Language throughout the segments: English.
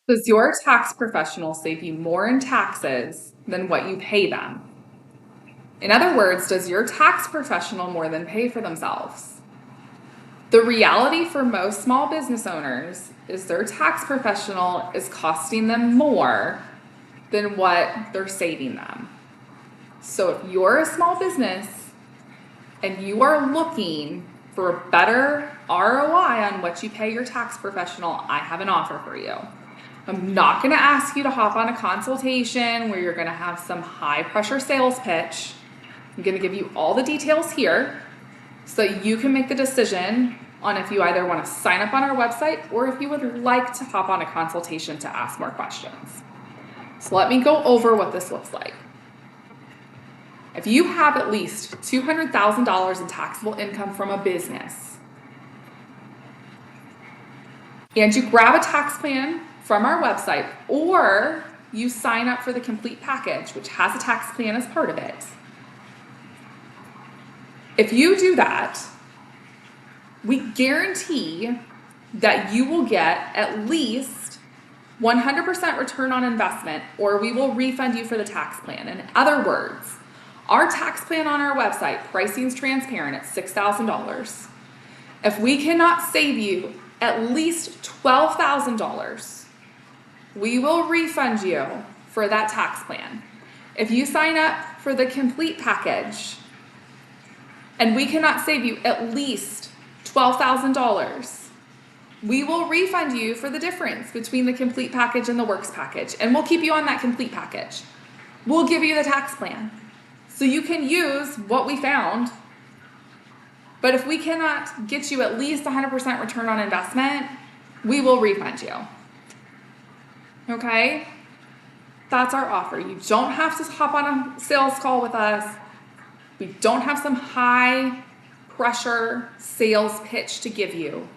Does your tax professional save you more in taxes than what you pay them? In other words, does your tax professional more than pay for themselves? The reality for most small business owners is their tax professional is costing them more than what they're saving them. So if you're a small business and you are looking for a better ROI on what you pay your tax professional, I have an offer for you. I'm not going to ask you to hop on a consultation where you're going to have some high pressure sales pitch. I'm going to give you all the details here so that you can make the decision on if you either want to sign up on our website or if you would like to hop on a consultation to ask more questions. So let me go over what this looks like. If you have at least $200,000 in taxable income from a business and you grab a tax plan from our website, or you sign up for the complete package, which has a tax plan as part of it. If you do that, we guarantee that you will get at least 100% return on investment, or we will refund you for the tax plan. In other words, our tax plan on our website, pricing is transparent at $6,000. If we cannot save you at least $12,000, we will refund you for that tax plan. If you sign up for the complete package and we cannot save you at least $12,000, we will refund you for the difference between the complete package and the works package, and we'll keep you on that complete package. We'll give you the tax plan so you can use what we found. But if we cannot get you at least 100% return on investment, we will refund you. Okay? That's our offer. You don't have to hop on a sales call with us. We don't have some high pressure sales pitch to give you.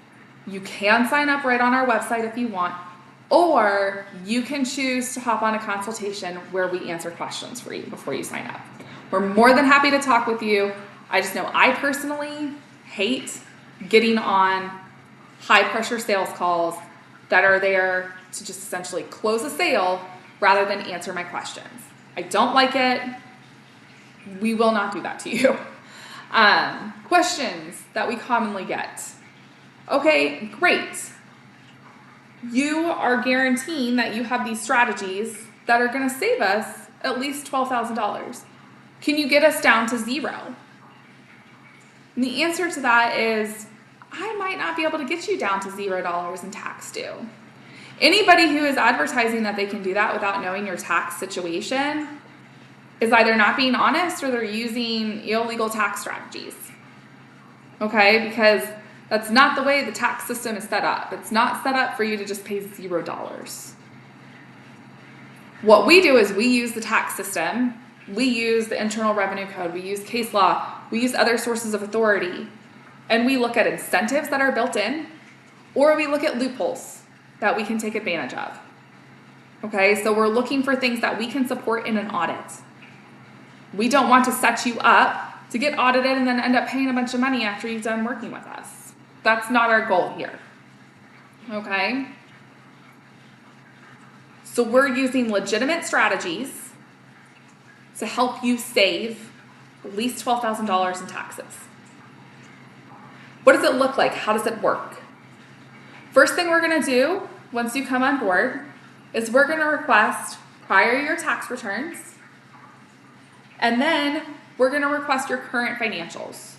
You can sign up right on our website if you want, or you can choose to hop on a consultation where we answer questions for you before you sign up. We're more than happy to talk with you. I just know I personally hate getting on high pressure sales calls that are there to just essentially close a sale rather than answer my questions. I don't like it. We will not do that to you. Questions that we commonly get. Okay, great. You are guaranteeing that you have these strategies that are going to save us at least $12,000. Can you get us down to zero? And the answer to that is, I might not be able to get you down to $0 in tax due. Anybody who is advertising that they can do that without knowing your tax situation is either not being honest or they're using illegal tax strategies. Okay, because that's not the way the tax system is set up. It's not set up for you to just pay $0. What we do is we use the tax system, we use the Internal Revenue Code, we use case law, we use other sources of authority, and we look at incentives that are built in, or we look at loopholes that we can take advantage of. Okay, so we're looking for things that we can support in an audit. We don't want to set you up to get audited and then end up paying a bunch of money after you've done working with us. That's not our goal here. Okay? So we're using legitimate strategies to help you save at least $12,000 in taxes. What does it look like? How does it work? First thing we're going to do once you come on board is we're going to request prior year tax returns, and then we're going to request your current financials.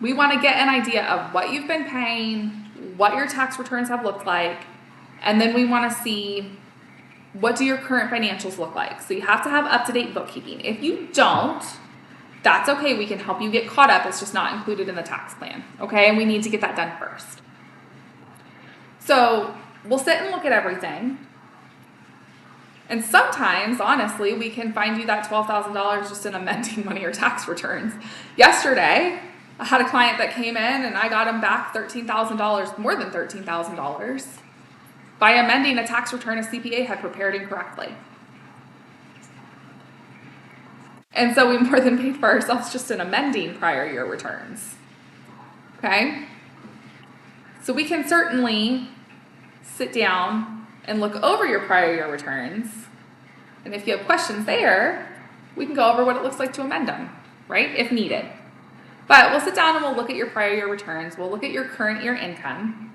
We want to get an idea of what you've been paying, what your tax returns have looked like, and then we want to see what do your current financials look like. So you have to have up-to-date bookkeeping. If you don't, that's okay. We can help you get caught up. It's just not included in the tax plan. Okay, and we need to get that done first. So we'll sit and look at everything. And sometimes, honestly, we can find you that $12,000 just in amending one of your tax returns. Yesterday, I had a client that came in and I got him back $13,000, more than $13,000, by amending a tax return a CPA had prepared incorrectly. And so we more than paid for ourselves just in amending prior year returns. Okay? So we can certainly sit down and look over your prior year returns. And if you have questions there, we can go over what it looks like to amend them, right? If needed. But we'll sit down and we'll look at your prior year returns. We'll look at your current year income.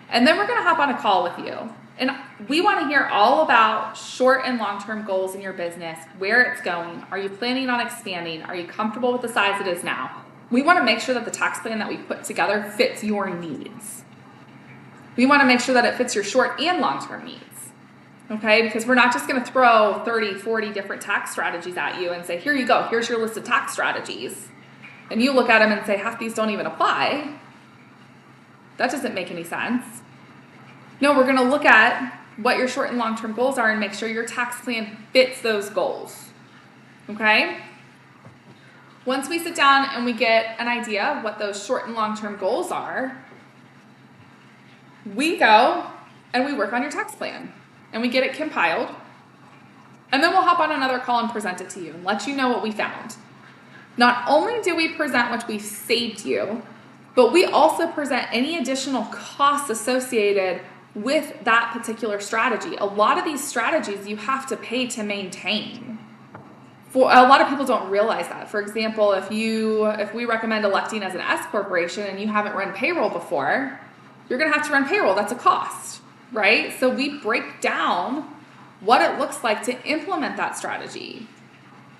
And then we're going to hop on a call with you. And we want to hear all about short and long-term goals in your business, where it's going. Are you planning on expanding? Are you comfortable with the size it is now? We want to make sure that the tax plan that we put together fits your needs. We want to make sure that it fits your short and long-term needs. Okay, because we're not just going to throw 30, 40 different tax strategies at you and say, here you go, here's your list of tax strategies. And you look at them and say, half these don't even apply. That doesn't make any sense. No, we're going to look at what your short and long-term goals are and make sure your tax plan fits those goals. Okay? Once we sit down and we get an idea of what those short and long-term goals are, we go and we work on your tax plan. And we get it compiled, and then we'll hop on another call and present it to you and let you know what we found. Not only do we present what we've saved you, but we also present any additional costs associated with that particular strategy. A lot of these strategies you have to pay to maintain. For a lot of people don't realize that. For example, if we recommend electing as an S corporation and you haven't run payroll before, you're going to have to run payroll. That's a cost. Right? So we break down what it looks like to implement that strategy.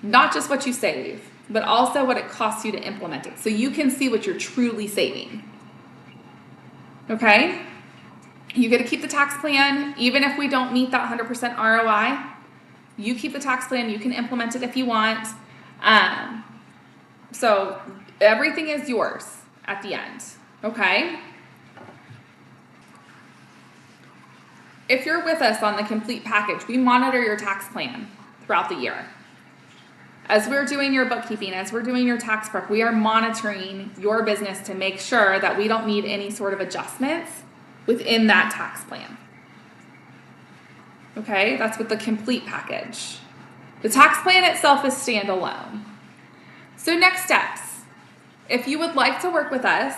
Not just what you save, but also what it costs you to implement it. So you can see what you're truly saving. Okay? You get to keep the tax plan, even if we don't meet that 100% ROI. You keep the tax plan, you can implement it if you want. So everything is yours at the end. Okay? If you're with us on the complete package, we monitor your tax plan throughout the year. As we're doing your bookkeeping, as we're doing your tax prep, we are monitoring your business to make sure that we don't need any sort of adjustments within that tax plan. Okay, that's with the complete package. The tax plan itself is standalone. So next steps. If you would like to work with us,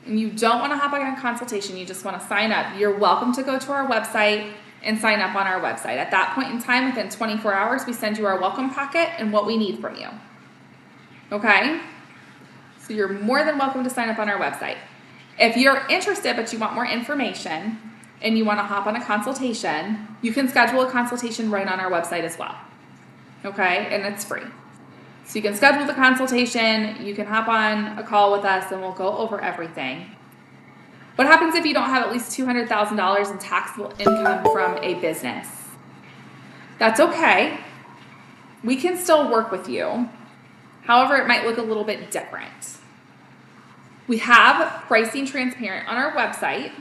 and you don't want to hop on a consultation, you just want to sign up, you're welcome to go to our website and sign up on our website. At that point in time, within 24 hours, we send you our welcome packet and what we need from you. Okay? So you're more than welcome to sign up on our website. If you're interested but you want more information and you want to hop on a consultation, you can schedule a consultation right on our website as well. Okay? And it's free. So you can schedule the consultation, you can hop on a call with us, and we'll go over everything. What happens if you don't have at least $200,000 in taxable income from a business? That's okay. We can still work with you. However, it might look a little bit different. We have pricing transparent on our website.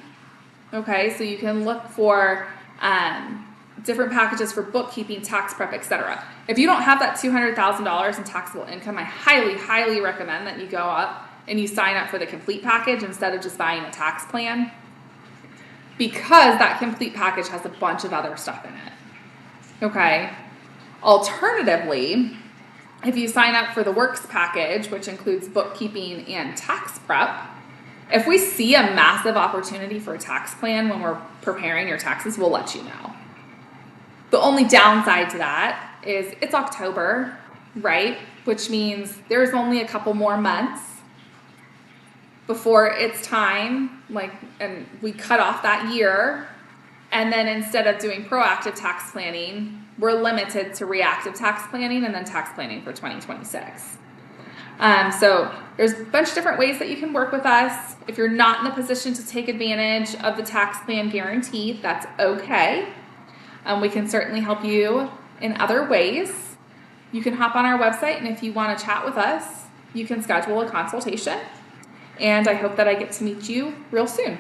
Okay, so you can look for different packages for bookkeeping, tax prep, etc. If you don't have that $200,000 in taxable income, I highly, highly recommend that you go up and you sign up for the complete package instead of just buying a tax plan, because that complete package has a bunch of other stuff in it. Okay. Alternatively, if you sign up for the works package, which includes bookkeeping and tax prep, if we see a massive opportunity for a tax plan when we're preparing your taxes, we'll let you know. The only downside to that is it's October, right? Which means there's only a couple more months before it's time, and we cut off that year. And then instead of doing proactive tax planning, we're limited to reactive tax planning and then tax planning for 2026. So there's a bunch of different ways that you can work with us. If you're not in the position to take advantage of the tax plan guarantee, that's okay. We can certainly help you in other ways. You can hop on our website, and if you want to chat with us, you can schedule a consultation. And I hope that I get to meet you real soon.